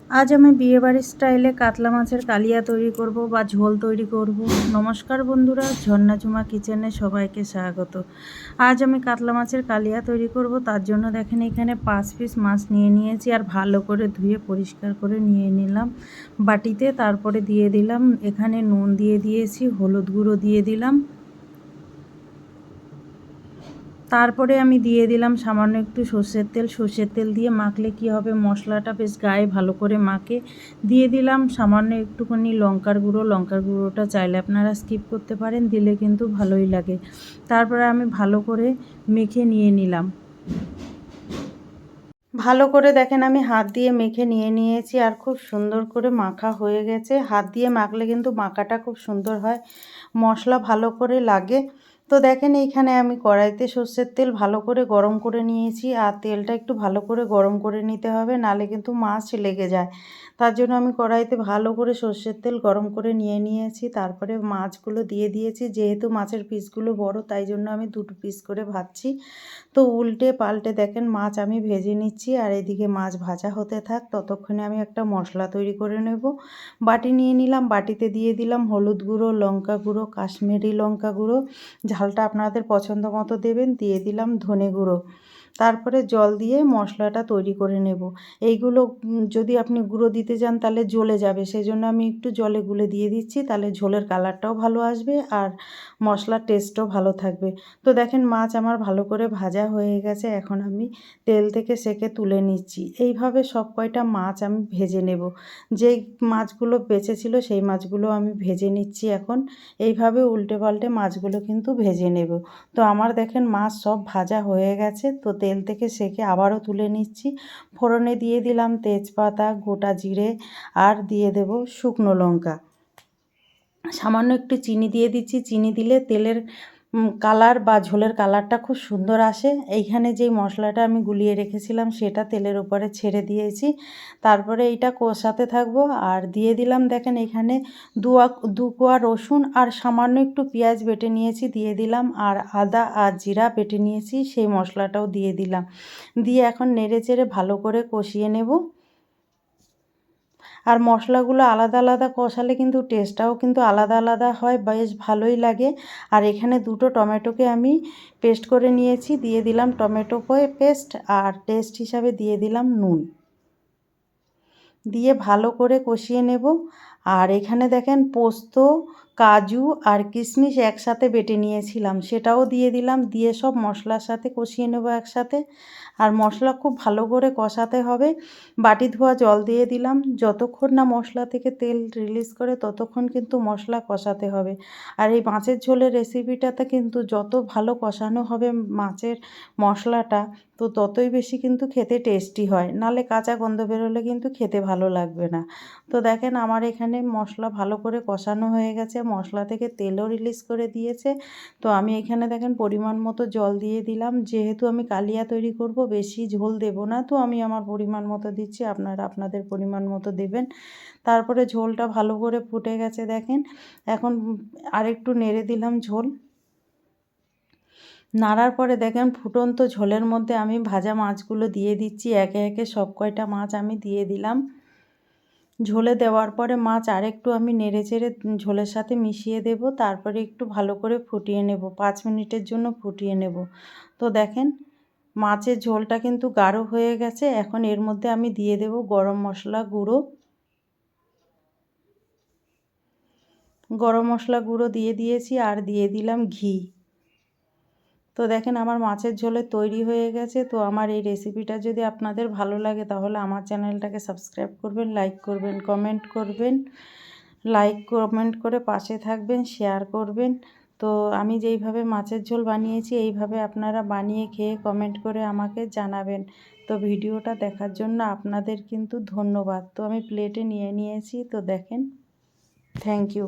আজ আমি বিয়েবাড়ির স্টাইলে কাতলা মাছের কালিয়া তৈরি করব বা ঝোল তৈরি করব। নমস্কার বন্ধুরা, ঝর্ণা ঝুমা কিচেনে সবাইকে স্বাগত। আজ আমি কাতলা মাছের কালিয়া তৈরি করব। তার জন্য দেখেন এখানে 5 পিস মাছ নিয়ে নিয়েছি আর ভালো করে ধুয়ে পরিষ্কার করে নিয়ে নিলাম বাটিতে। তারপরে দিয়ে দিলাম এখানে নুন দিয়ে দিয়েছি, হলুদ গুঁড়ো দিয়ে দিলাম, তারপরে আমি দিয়ে দিলাম সামান্য একটু সর্ষের তেল দিয়ে মাখলে কি হবে, মশলাটা বেশ গায়ে ভালো করে মাখে। দিয়ে দিলাম সামান্য একটুখানি লঙ্কার গুঁড়োটা চাইলে আপনারা স্কিপ করতে পারেন, দিলে কিন্তু ভালোই লাগে। তারপরে আমি ভালো করে মেখে নিয়ে নিলাম। ভালো করে দেখেন আমি হাত দিয়ে মেখে নিয়ে নিয়েছি আর খুব সুন্দর করে মাখা হয়ে গেছে। হাত দিয়ে মাখলে কিন্তু মাখাটা খুব সুন্দর হয়, মশলা ভালো করে লাগে। তো দেখেন এইখানে আমি কড়াইতে সর্ষের তেল ভালো করে গরম করে নিয়েছি, আর তেলটা একটু ভালো করে গরম করে নিতে হবে, নালে কিন্তু মাছ লেগে যায়। তার জন্য আমি কড়াইতে ভালো করে সর্ষের তেল গরম করে নিয়ে নিয়েছি। তারপরে মাছগুলো দিয়ে দিয়েছি, যেহেতু মাছের পিসগুলো বড় তাই জন্য আমি 2 পিস করে ভাজছি। তো উল্টে পাল্টে দেখেন মাছ আমি ভেজে নিচ্ছি, আর এদিকে মাছ ভাজা হতে থাক। ততক্ষণে আমি একটা মশলা তৈরি করে নেব। বাটি নিয়ে নিলাম, বাটিতে দিয়ে দিলাম হলুদ গুঁড়ো, লঙ্কা গুঁড়ো, কাশ্মীরি লঙ্কা গুঁড়ো, ঝালটা আপনাদের পছন্দ মতো দেবেন, দিয়ে দিলাম ধনে গুঁড়ো। তারপরে জল দিয়ে মশলাটা তৈরি করে নেব। এইগুলো যদি আপনি গুঁড়ো দিতে যান তাহলে জ্বলে যাবে, সেই জন্য আমি একটু জলে গুলে দিয়ে দিচ্ছি, তাহলে ঝোলের কালারটাও ভালো আসবে আর মশলার টেস্টও ভালো থাকবে। তো দেখেন মাছ আমার ভালো করে ভাজা হয়ে গেছে, এখন আমি তেল থেকে সেঁকে তুলে নিচ্ছি। এইভাবে সব কয়টা মাছ আমি ভেজে নেব। যেই মাছগুলো বেঁচে ছিল সেই মাছগুলো আমি ভেজে নিচ্ছি এখন। এইভাবে উল্টে পাল্টে মাছগুলো কিন্তু ভেজে নেব। তো আমার দেখেন মাছ সব ভাজা হয়ে গেছে, তো তেল থেকে সেঁকে আবারও তুলে নিচ্ছি। ফোড়নে দিয়ে দিলাম তেজপাতা, গোটা জিরে, আর দিয়ে দেব শুকনো লঙ্কা। সামান্য একটু চিনি দিয়ে দিচ্ছি, চিনি দিলে তেলের কালার বা ঝোলের কালারটা খুব সুন্দর আসে। এইখানে যেই মশলাটা আমি গুলিয়ে রেখেছিলাম সেটা তেলের উপরে ছেড়ে দিয়েছি। তারপরে এইটা কষাতে থাকবো, আর দিয়ে দিলাম দেখেন এখানে দু কোয়া রসুন আর সামান্য একটু পেঁয়াজ বেটে নিয়েছি দিয়ে দিলাম, আর আদা আর জিরা বেটে নিয়েছি সেই মশলাটাও দিয়ে দিলাম। দিয়ে এখন নেড়ে চেড়ে ভালো করে কষিয়ে নেব। আর মশলাগুলো আলাদা আলাদা কষালে কিন্তু টেস্টটাও কিন্তু আলাদা আলাদা হয়, বেশ ভালোই লাগে। আর এখানে 2টো টমেটোকে আমি পেস্ট করে নিয়েছি, দিয়ে দিলাম টমেটো পেস্ট, আর টেস্ট হিসাবে দিয়ে দিলাম নুন, দিয়ে ভালো করে কষিয়ে নেব। আর এখানে দেখেন পোস্ত, কাজু আর কিশমিশ একসাথে বেটে নিয়েছিলাম, সেটাও দিয়ে দিলাম, দিয়ে সব মশলার সাথে কষিয়ে নেব একসাথে। আর মশলা খুব ভালো করে কষাতে হবে। বাটি ধোয়া জল দিয়ে দিলাম, যতক্ষণ না মশলা থেকে তেল রিলিজ করে ততক্ষণ কিন্তু মশলা কষাতে হবে। আর এই মাছের ঝোলের রেসিপিটাতে কিন্তু যত ভালো কষানো হবে মাছের মশলাটা, তো ততই বেশি কিন্তু খেতে টেস্টি হয়, নালে কাঁচা গন্ধ বেরোলে কিন্তু খেতে ভালো লাগবে না। তো দেখেন আমার এখানে মশলা ভালো করে কষানো হয়ে গেছে, মশলা থেকে তেলও রিলিজ করে দিয়েছে। তো আমি এখানে দেখেন পরিমাণ মতো জল দিয়ে দিলাম, যেহেতু আমি কালিয়া তৈরি করব বেশি ঝোল দেব না, তো আমি আমার পরিমাণ মতো দিচ্ছি, আপনারা আপনাদের পরিমাণ মতো দেবেন। তারপরে ঝোলটা ভালো করে ফুটে গেছে দেখেন, এখন আরেকটু নেড়ে দিলাম ঝোল। নাড়ার পরে দেখেন ফুটন্ত ঝোলের মধ্যে আমি ভাজা মাছগুলো দিয়ে দিচ্ছি, একে একে সব কয়টা মাছ আমি দিয়ে দিলাম। ঝোলে দেওয়ার পরে মাছ আরেকটু আমি নেড়েচেড়ে ঝোলের সাথে মিশিয়ে দেব, তারপরে একটু ভালো করে ফুটিয়ে নেব, 5 মিনিটের জন্য ফুটিয়ে নেব। তো দেখেন মাছের ঝোলটা কিন্তু গাঢ় হয়ে গেছে, এখন এর মধ্যে আমি দিয়ে দেব গরম মশলা গুঁড়ো। গরম মশলা গুঁড়ো দিয়ে দিয়েছি, আর দিয়ে দিলাম ঘি। তো দেখেন আমার মাছের ঝোলে তৈরি হয়ে গেছে। তো আমার এই রেসিপিটা যদি আপনাদের ভালো লাগে তাহলে আমার চ্যানেলটাকে সাবস্ক্রাইব করবেন, লাইক করবেন, কমেন্ট করবেন, লাইক কমেন্ট করে পাশে থাকবেন, শেয়ার করবেন। তো আমি যেইভাবে মাছের ঝোল বানিয়েছি এইভাবে আপনারা বানিয়ে খেয়ে কমেন্ট করে আমাকে জানাবেন। তো ভিডিওটা দেখার জন্য আপনাদের কিন্তু ধন্যবাদ। তো আমি প্লেটে নিয়ে নিয়েছি, তো দেখেন, থ্যাংক ইউ।